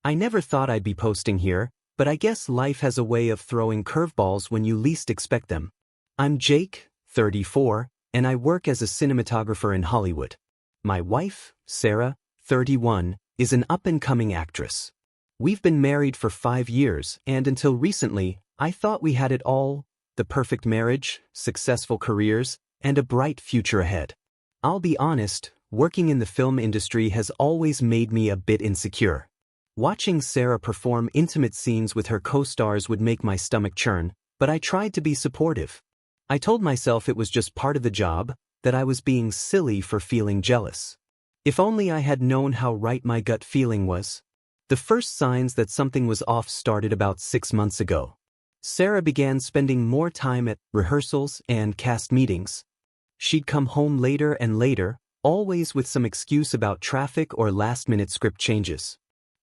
I never thought I'd be posting here, but I guess life has a way of throwing curveballs when you least expect them. I'm Jake, 34, and I work as a cinematographer in Hollywood. My wife, Sarah, 31, is an up-and-coming actress. We've been married for 5 years, and until recently, I thought we had it all: the perfect marriage, successful careers, and a bright future ahead. I'll be honest, working in the film industry has always made me a bit insecure. Watching Sarah perform intimate scenes with her co-stars would make my stomach churn, but I tried to be supportive. I told myself it was just part of the job, that I was being silly for feeling jealous. If only I had known how right my gut feeling was. The first signs that something was off started about 6 months ago. Sarah began spending more time at rehearsals and cast meetings. She'd come home later and later, always with some excuse about traffic or last-minute script changes.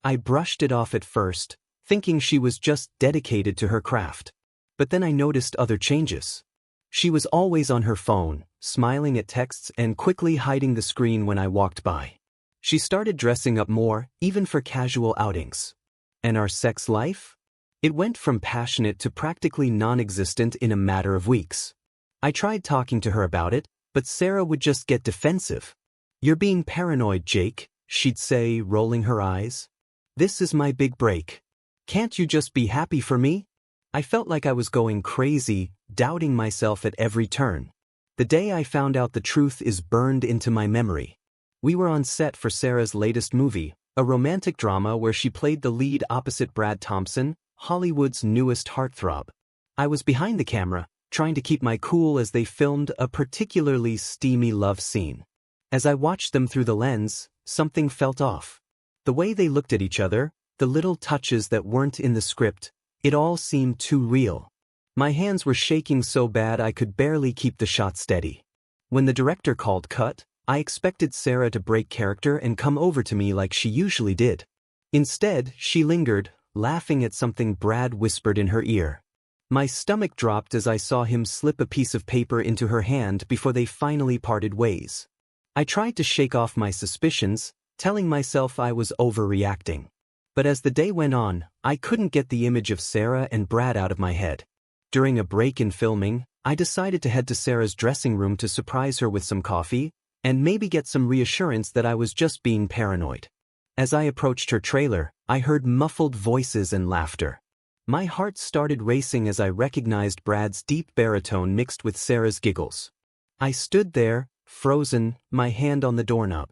I brushed it off at first, thinking she was just dedicated to her craft. But then I noticed other changes. She was always on her phone, smiling at texts and quickly hiding the screen when I walked by. She started dressing up more, even for casual outings. And our sex life? It went from passionate to practically non-existent in a matter of weeks. I tried talking to her about it, but Sarah would just get defensive. "You're being paranoid, Jake," she'd say, rolling her eyes. "This is my big break. Can't you just be happy for me?" I felt like I was going crazy, doubting myself at every turn. The day I found out the truth is burned into my memory. We were on set for Sarah's latest movie, a romantic drama where she played the lead opposite Brad Thompson, Hollywood's newest heartthrob. I was behind the camera, trying to keep my cool as they filmed a particularly steamy love scene. As I watched them through the lens, something felt off. The way they looked at each other, the little touches that weren't in the script, it all seemed too real. My hands were shaking so bad I could barely keep the shot steady. When the director called cut, I expected Sarah to break character and come over to me like she usually did. Instead, she lingered, laughing at something Brad whispered in her ear. My stomach dropped as I saw him slip a piece of paper into her hand before they finally parted ways. I tried to shake off my suspicions, telling myself I was overreacting. But as the day went on, I couldn't get the image of Sarah and Brad out of my head. During a break in filming, I decided to head to Sarah's dressing room to surprise her with some coffee, and maybe get some reassurance that I was just being paranoid. As I approached her trailer, I heard muffled voices and laughter. My heart started racing as I recognized Brad's deep baritone mixed with Sarah's giggles. I stood there, frozen, my hand on the doorknob.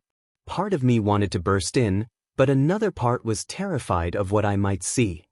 Part of me wanted to burst in, but another part was terrified of what I might see.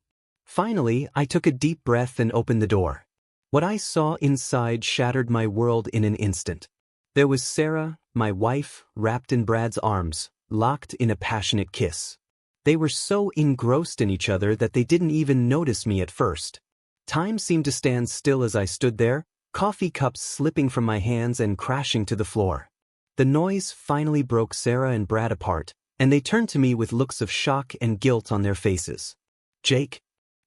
Finally, I took a deep breath and opened the door. What I saw inside shattered my world in an instant. There was Sarah, my wife, wrapped in Brad's arms, locked in a passionate kiss. They were so engrossed in each other that they didn't even notice me at first. Time seemed to stand still as I stood there, coffee cups slipping from my hands and crashing to the floor. The noise finally broke Sarah and Brad apart, and they turned to me with looks of shock and guilt on their faces. "Jake?"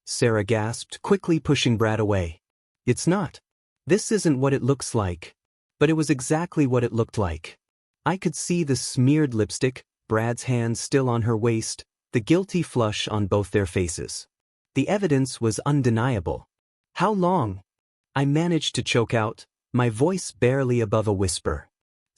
Sarah gasped, quickly pushing Brad away. "It's not. This isn't what it looks like." But it was exactly what it looked like. I could see the smeared lipstick, Brad's hand still on her waist, the guilty flush on both their faces. The evidence was undeniable. "How long?" I managed to choke out, my voice barely above a whisper.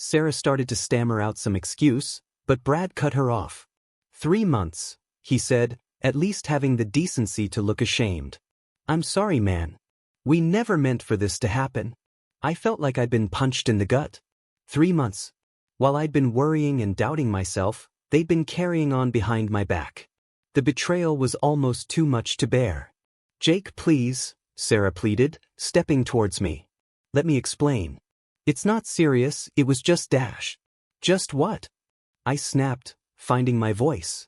Sarah started to stammer out some excuse, but Brad cut her off. 3 months, he said, at least having the decency to look ashamed. "I'm sorry, man. We never meant for this to happen." I felt like I'd been punched in the gut. 3 months. While I'd been worrying and doubting myself, they'd been carrying on behind my back. The betrayal was almost too much to bear. "Jake, please," Sarah pleaded, stepping towards me. "Let me explain. It's not serious, it was just dash." "Just what?" I snapped, finding my voice.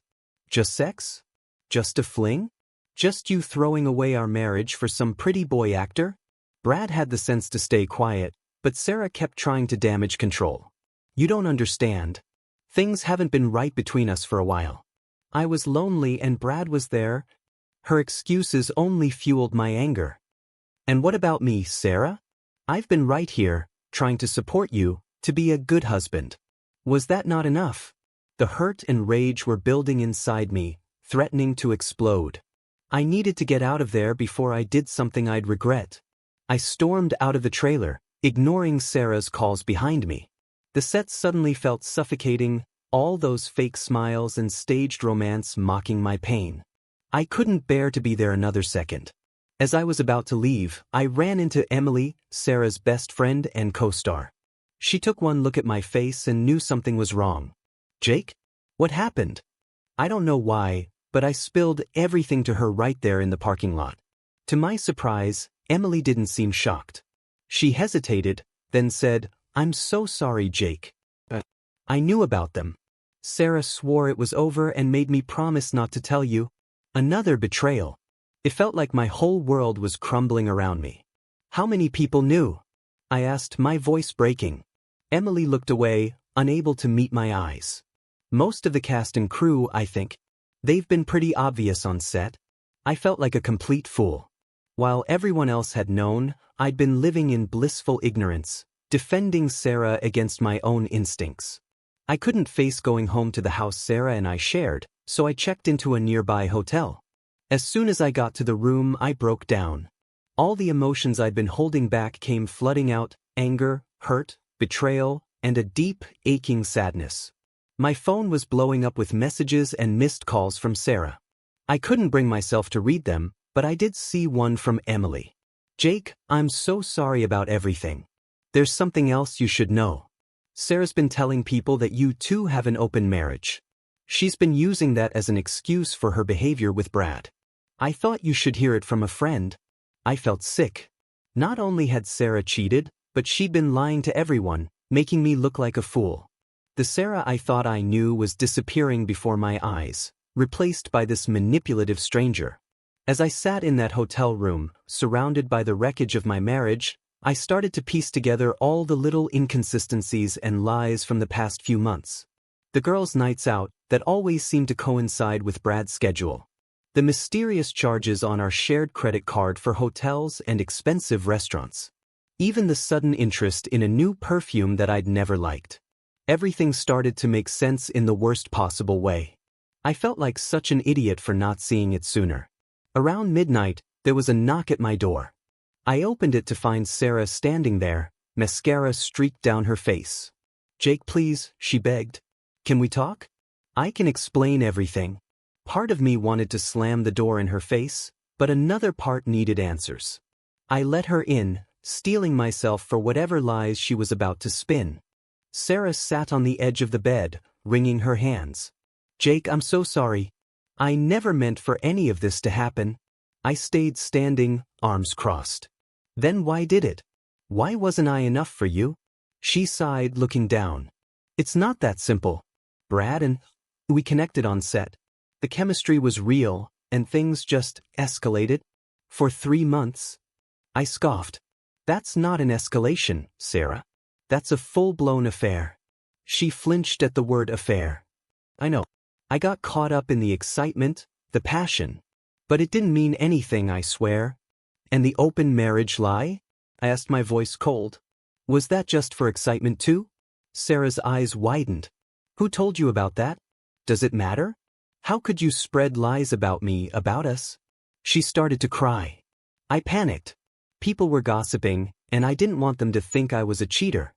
"Just sex? Just a fling? Just you throwing away our marriage for some pretty boy actor?" Brad had the sense to stay quiet, but Sarah kept trying to damage control. "You don't understand. Things haven't been right between us for a while. I was lonely and Brad was there." Her excuses only fueled my anger. "And what about me, Sarah? I've been right here, trying to support you, to be a good husband. Was that not enough?" The hurt and rage were building inside me, threatening to explode. I needed to get out of there before I did something I'd regret. I stormed out of the trailer, ignoring Sarah's calls behind me. The set suddenly felt suffocating, all those fake smiles and staged romance mocking my pain. I couldn't bear to be there another second. As I was about to leave, I ran into Emily, Sarah's best friend and co-star. She took one look at my face and knew something was wrong. "Jake? What happened?" I don't know why, but I spilled everything to her right there in the parking lot. To my surprise, Emily didn't seem shocked. She hesitated, then said, "I'm so sorry, Jake. I knew about them. Sarah swore it was over and made me promise not to tell you." Another betrayal. It felt like my whole world was crumbling around me. "How many people knew?" I asked, my voice breaking. Emily looked away, unable to meet my eyes. "Most of the cast and crew, I think. They've been pretty obvious on set." I felt like a complete fool. While everyone else had known, I'd been living in blissful ignorance, defending Sarah against my own instincts. I couldn't face going home to the house Sarah and I shared, so I checked into a nearby hotel. As soon as I got to the room, I broke down. All the emotions I'd been holding back came flooding out: anger, hurt, betrayal, and a deep, aching sadness. My phone was blowing up with messages and missed calls from Sarah. I couldn't bring myself to read them, but I did see one from Emily. "Jake, I'm so sorry about everything. There's something else you should know. Sarah's been telling people that you two have an open marriage. She's been using that as an excuse for her behavior with Brad. I thought you should hear it from a friend." I felt sick. Not only had Sarah cheated, but she'd been lying to everyone, making me look like a fool. The Sarah I thought I knew was disappearing before my eyes, replaced by this manipulative stranger. As I sat in that hotel room, surrounded by the wreckage of my marriage, I started to piece together all the little inconsistencies and lies from the past few months. The girls' nights out that always seemed to coincide with Brad's schedule. The mysterious charges on our shared credit card for hotels and expensive restaurants. Even the sudden interest in a new perfume that I'd never liked. Everything started to make sense in the worst possible way. I felt like such an idiot for not seeing it sooner. Around midnight, there was a knock at my door. I opened it to find Sarah standing there, mascara streaked down her face. "Jake, please," she begged. "Can we talk? I can explain everything." Part of me wanted to slam the door in her face, but another part needed answers. I let her in, steeling myself for whatever lies she was about to spin. Sarah sat on the edge of the bed, wringing her hands. "Jake, I'm so sorry. I never meant for any of this to happen." I stayed standing, arms crossed. "Then why did it? Why wasn't I enough for you?" She sighed, looking down. "It's not that simple. Brad and we connected on set. The chemistry was real, and things just escalated. For 3 months. I scoffed. "That's not an escalation, Sarah. That's a full-blown affair." She flinched at the word affair. "I know. I got caught up in the excitement, the passion. But it didn't mean anything, I swear." "And the open marriage lie?" I asked, my voice cold. "Was that just for excitement too?" Sarah's eyes widened. "Who told you about that? Does it matter? How could you spread lies about me, about us?" She started to cry. I panicked. People were gossiping, and I didn't want them to think I was a cheater.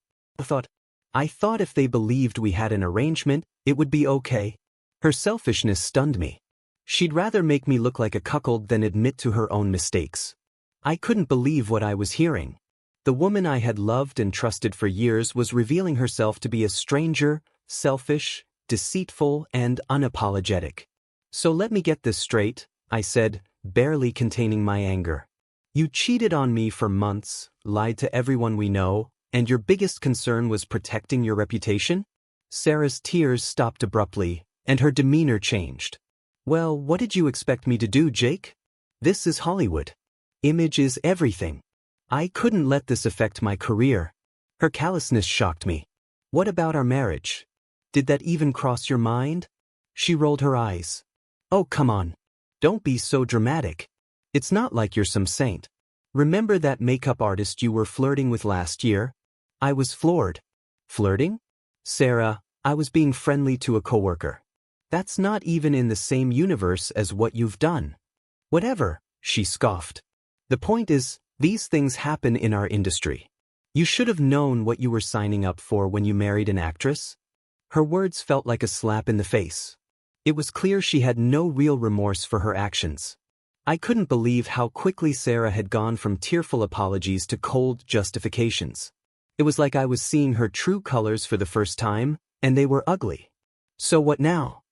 I thought if they believed we had an arrangement, it would be okay. Her selfishness stunned me. She'd rather make me look like a cuckold than admit to her own mistakes. I couldn't believe what I was hearing. The woman I had loved and trusted for years was revealing herself to be a stranger, selfish, deceitful, and unapologetic. "So let me get this straight," I said, barely containing my anger. "You cheated on me for months, lied to everyone we know, and your biggest concern was protecting your reputation?" Sarah's tears stopped abruptly, and her demeanor changed. "Well, what did you expect me to do, Jake? This is Hollywood. Image is everything. I couldn't let this affect my career." Her callousness shocked me. "What about our marriage? Did that even cross your mind?" She rolled her eyes. "Oh, come on. Don't be so dramatic. It's not like you're some saint. Remember that makeup artist you were flirting with last year?" I was floored. "Flirting?" "Sarah, I was being friendly to a coworker." That's not even in the same universe as what you've done. Whatever, she scoffed. The point is, these things happen in our industry. You should have known what you were signing up for when you married an actress. Her words felt like a slap in the face. It was clear she had no real remorse for her actions. I couldn't believe how quickly Sarah had gone from tearful apologies to cold justifications. It was like I was seeing her true colors for the first time, and they were ugly. So what now?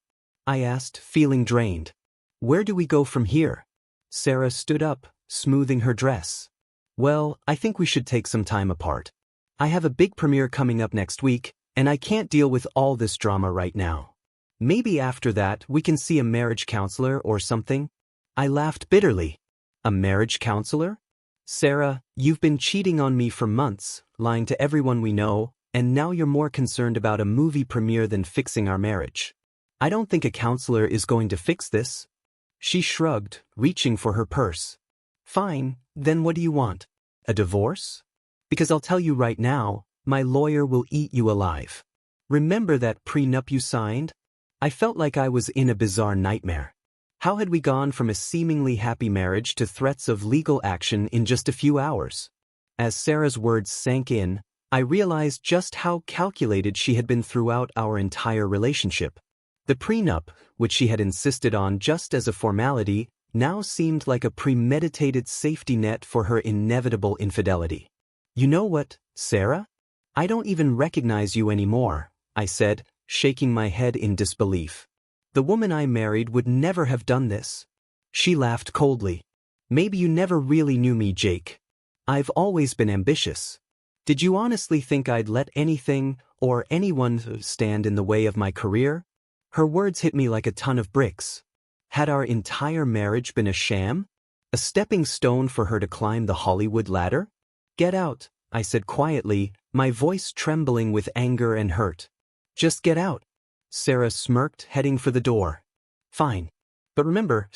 I asked, feeling drained. Where do we go from here? Sarah stood up, smoothing her dress. Well, I think we should take some time apart. I have a big premiere coming up next week, and I can't deal with all this drama right now. Maybe after that we can see a marriage counselor or something? I laughed bitterly. A marriage counselor? Sarah, you've been cheating on me for months, lying to everyone we know, and now you're more concerned about a movie premiere than fixing our marriage. I don't think a counselor is going to fix this. She shrugged, reaching for her purse. Fine, then what do you want? A divorce? Because I'll tell you right now, my lawyer will eat you alive. Remember that prenup you signed? I felt like I was in a bizarre nightmare. How had we gone from a seemingly happy marriage to threats of legal action in just a few hours? As Sarah's words sank in, I realized just how calculated she had been throughout our entire relationship. The prenup, which she had insisted on just as a formality, now seemed like a premeditated safety net for her inevitable infidelity. You know what, Sarah? I don't even recognize you anymore, I said, shaking my head in disbelief. The woman I married would never have done this. She laughed coldly. Maybe you never really knew me, Jake. I've always been ambitious. Did you honestly think I'd let anything or anyone stand in the way of my career? Her words hit me like a ton of bricks. Had our entire marriage been a sham? A stepping stone for her to climb the Hollywood ladder? Get out, I said quietly, my voice trembling with anger and hurt. Just get out. Sarah smirked, heading for the door. Fine. But remember,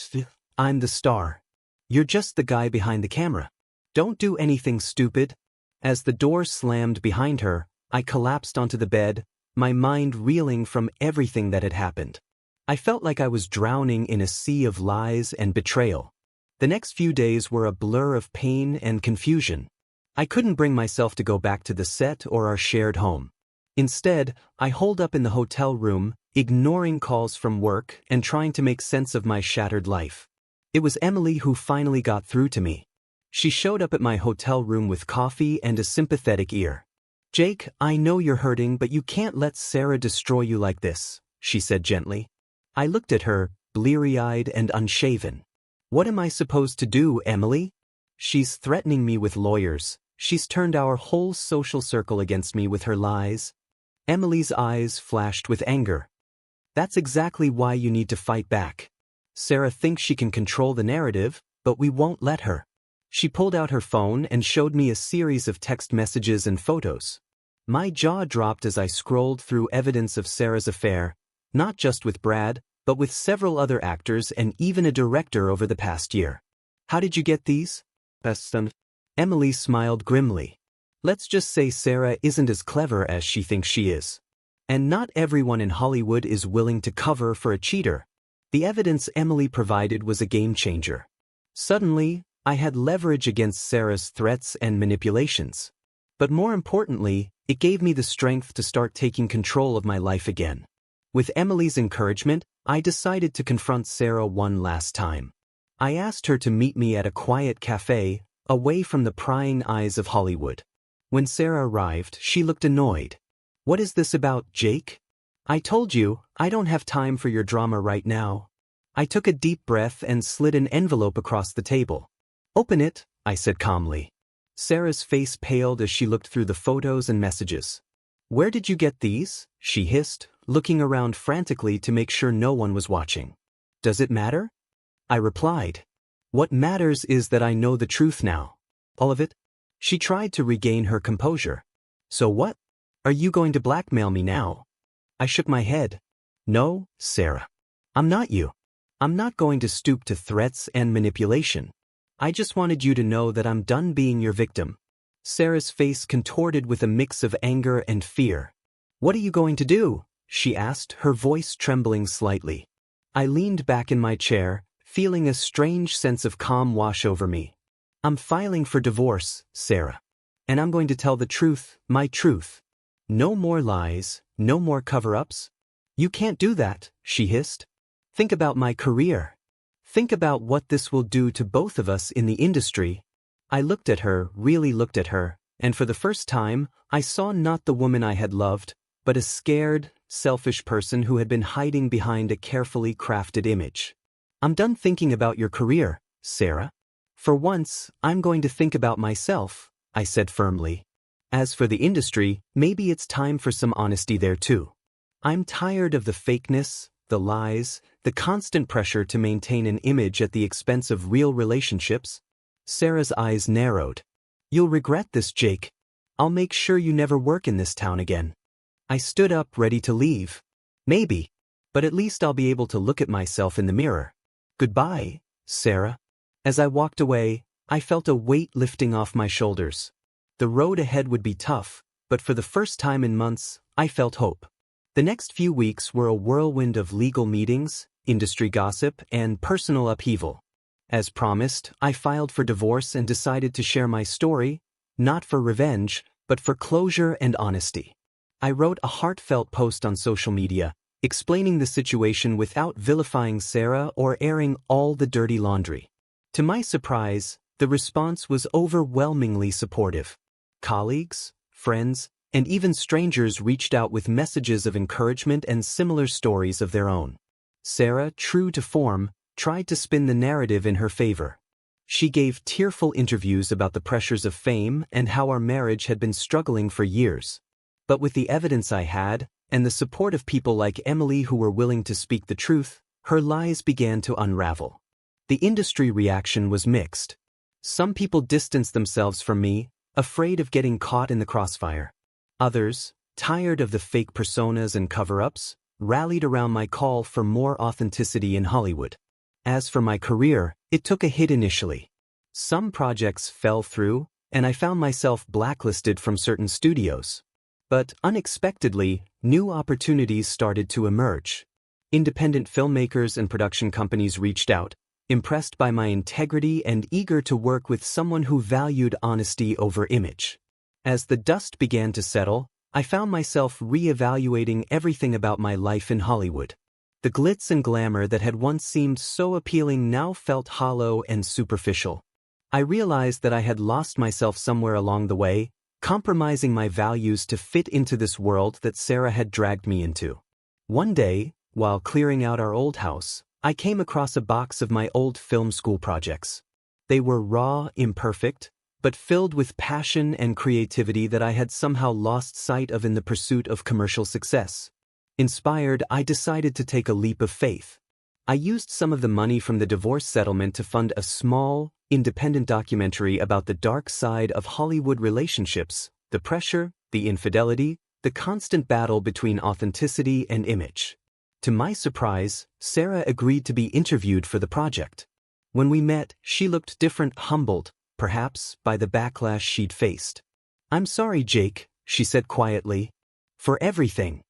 I'm the star. You're just the guy behind the camera. Don't do anything stupid. As the door slammed behind her, I collapsed onto the bed, my mind reeling from everything that had happened. I felt like I was drowning in a sea of lies and betrayal. The next few days were a blur of pain and confusion. I couldn't bring myself to go back to the set or our shared home. Instead, I holed up in the hotel room, ignoring calls from work and trying to make sense of my shattered life. It was Emily who finally got through to me. She showed up at my hotel room with coffee and a sympathetic ear. Jake, I know you're hurting, but you can't let Sarah destroy you like this, she said gently. I looked at her, bleary-eyed and unshaven. What am I supposed to do, Emily? She's threatening me with lawyers. She's turned our whole social circle against me with her lies. Emily's eyes flashed with anger. That's exactly why you need to fight back. Sarah thinks she can control the narrative, but we won't let her. She pulled out her phone and showed me a series of text messages and photos. My jaw dropped as I scrolled through evidence of Sarah's affair, not just with Brad, but with several other actors and even a director over the past year. How did you get these? Emily smiled grimly. Let's just say Sarah isn't as clever as she thinks she is. And not everyone in Hollywood is willing to cover for a cheater. The evidence Emily provided was a game changer. Suddenly, I had leverage against Sarah's threats and manipulations. But more importantly, it gave me the strength to start taking control of my life again. With Emily's encouragement, I decided to confront Sarah one last time. I asked her to meet me at a quiet cafe, away from the prying eyes of Hollywood. When Sarah arrived, she looked annoyed. What is this about, Jake? I told you, I don't have time for your drama right now. I took a deep breath and slid an envelope across the table. Open it, I said calmly. Sarah's face paled as she looked through the photos and messages. Where did you get these? She hissed, looking around frantically to make sure no one was watching. Does it matter? I replied. What matters is that I know the truth now. All of it? She tried to regain her composure. So what? Are you going to blackmail me now? I shook my head. No, Sarah. I'm not you. I'm not going to stoop to threats and manipulation. I just wanted you to know that I'm done being your victim. Sarah's face contorted with a mix of anger and fear. What are you going to do? she asked, her voice trembling slightly. I leaned back in my chair, feeling a strange sense of calm wash over me. I'm filing for divorce, Sarah. And I'm going to tell the truth, my truth. No more lies, no more cover-ups. You can't do that, she hissed. Think about my career. Think about what this will do to both of us in the industry. I looked at her, really looked at her, and for the first time, I saw not the woman I had loved, but a scared, selfish person who had been hiding behind a carefully crafted image. I'm done thinking about your career, Sarah. For once, I'm going to think about myself, I said firmly. As for the industry, maybe it's time for some honesty there too. I'm tired of the fakeness, the lies, the constant pressure to maintain an image at the expense of real relationships. Sarah's eyes narrowed. You'll regret this, Jake. I'll make sure you never work in this town again. I stood up, ready to leave. Maybe, but at least I'll be able to look at myself in the mirror. Goodbye, Sarah. As I walked away, I felt a weight lifting off my shoulders. The road ahead would be tough, but for the first time in months, I felt hope. The next few weeks were a whirlwind of legal meetings, industry gossip, and personal upheaval. As promised, I filed for divorce and decided to share my story, not for revenge, but for closure and honesty. I wrote a heartfelt post on social media, explaining the situation without vilifying Sarah or airing all the dirty laundry. To my surprise, the response was overwhelmingly supportive. Colleagues, friends, and even strangers reached out with messages of encouragement and similar stories of their own. Sarah, true to form, tried to spin the narrative in her favor. She gave tearful interviews about the pressures of fame and how our marriage had been struggling for years. But with the evidence I had, and the support of people like Emily who were willing to speak the truth, her lies began to unravel. The industry reaction was mixed. Some people distanced themselves from me, afraid of getting caught in the crossfire. Others, tired of the fake personas and cover-ups, rallied around my call for more authenticity in Hollywood. As for my career, it took a hit initially. Some projects fell through, and I found myself blacklisted from certain studios. But unexpectedly, new opportunities started to emerge. Independent filmmakers and production companies reached out, impressed by my integrity and eager to work with someone who valued honesty over image. As the dust began to settle, I found myself re-evaluating everything about my life in Hollywood. The glitz and glamour that had once seemed so appealing now felt hollow and superficial. I realized that I had lost myself somewhere along the way, compromising my values to fit into this world that Sarah had dragged me into. One day, while clearing out our old house, I came across a box of my old film school projects. They were raw, imperfect, but filled with passion and creativity that I had somehow lost sight of in the pursuit of commercial success. Inspired, I decided to take a leap of faith. I used some of the money from the divorce settlement to fund a small, independent documentary about the dark side of Hollywood relationships, the pressure, the infidelity, the constant battle between authenticity and image. To my surprise, Sarah agreed to be interviewed for the project. When we met, she looked different, humbled, perhaps, by the backlash she'd faced. "I'm sorry, Jake," she said quietly, "for everything.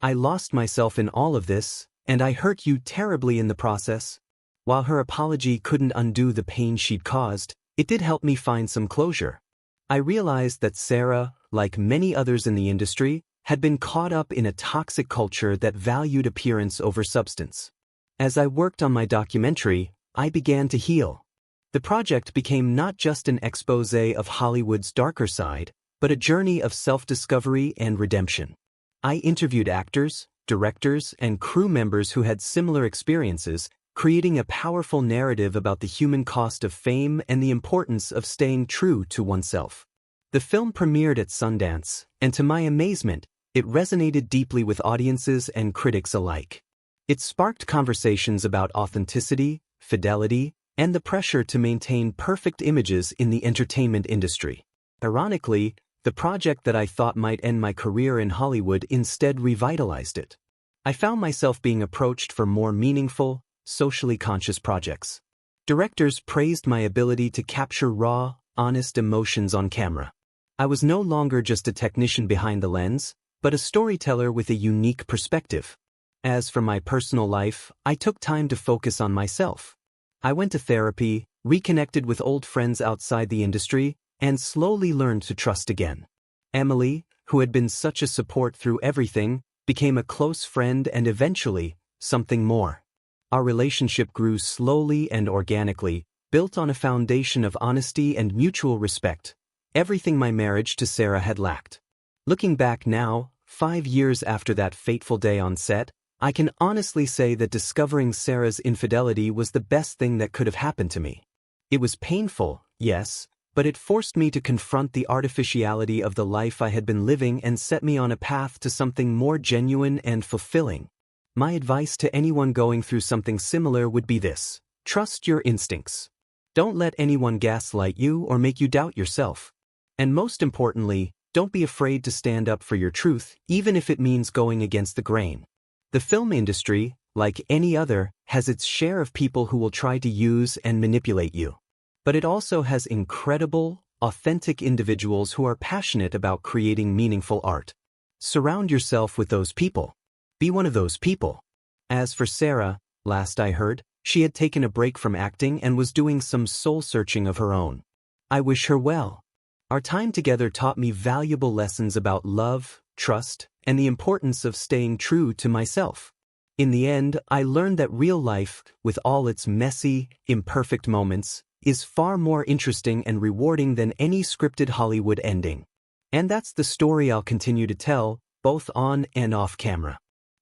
I lost myself in all of this, and I hurt you terribly in the process." While her apology couldn't undo the pain she'd caused, it did help me find some closure. I realized that Sarah, like many others in the industry, had been caught up in a toxic culture that valued appearance over substance. As I worked on my documentary, I began to heal. The project became not just an exposé of Hollywood's darker side, but a journey of self-discovery and redemption. I interviewed actors, directors, and crew members who had similar experiences, creating a powerful narrative about the human cost of fame and the importance of staying true to oneself. The film premiered at Sundance, and to my amazement, it resonated deeply with audiences and critics alike. It sparked conversations about authenticity, fidelity, and the pressure to maintain perfect images in the entertainment industry. Ironically, the project that I thought might end my career in Hollywood instead revitalized it. I found myself being approached for more meaningful, socially conscious projects. Directors praised my ability to capture raw, honest emotions on camera. I was no longer just a technician behind the lens, but a storyteller with a unique perspective. As for my personal life, I took time to focus on myself. I went to therapy, reconnected with old friends outside the industry, and slowly learned to trust again. Emily, who had been such a support through everything, became a close friend and eventually, something more. Our relationship grew slowly and organically, built on a foundation of honesty and mutual respect, everything my marriage to Sarah had lacked. Looking back now, 5 years after that fateful day on set, I can honestly say that discovering Sarah's infidelity was the best thing that could have happened to me. It was painful, yes, but it forced me to confront the artificiality of the life I had been living and set me on a path to something more genuine and fulfilling. My advice to anyone going through something similar would be this: trust your instincts. Don't let anyone gaslight you or make you doubt yourself. And most importantly, don't be afraid to stand up for your truth, even if it means going against the grain. The film industry, like any other, has its share of people who will try to use and manipulate you. But it also has incredible, authentic individuals who are passionate about creating meaningful art. Surround yourself with those people. Be one of those people. As for Sarah, last I heard, she had taken a break from acting and was doing some soul-searching of her own. I wish her well. Our time together taught me valuable lessons about love, trust, and the importance of staying true to myself. In the end, I learned that real life, with all its messy, imperfect moments, is far more interesting and rewarding than any scripted Hollywood ending. And that's the story I'll continue to tell, both on and off camera.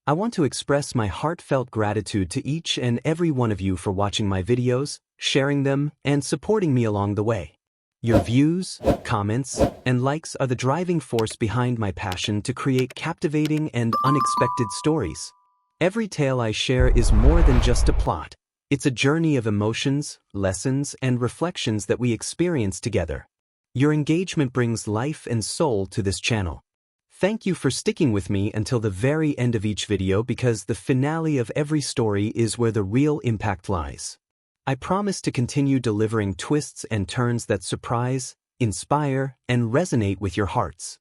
I want to express my heartfelt gratitude to each and every one of you for watching my videos, sharing them, and supporting me along the way. Your views, comments, and likes are the driving force behind my passion to create captivating and unexpected stories. Every tale I share is more than just a plot. It's a journey of emotions, lessons, and reflections that we experience together. Your engagement brings life and soul to this channel. Thank you for sticking with me until the very end of each video, because the finale of every story is where the real impact lies. I promise to continue delivering twists and turns that surprise, inspire, and resonate with your hearts.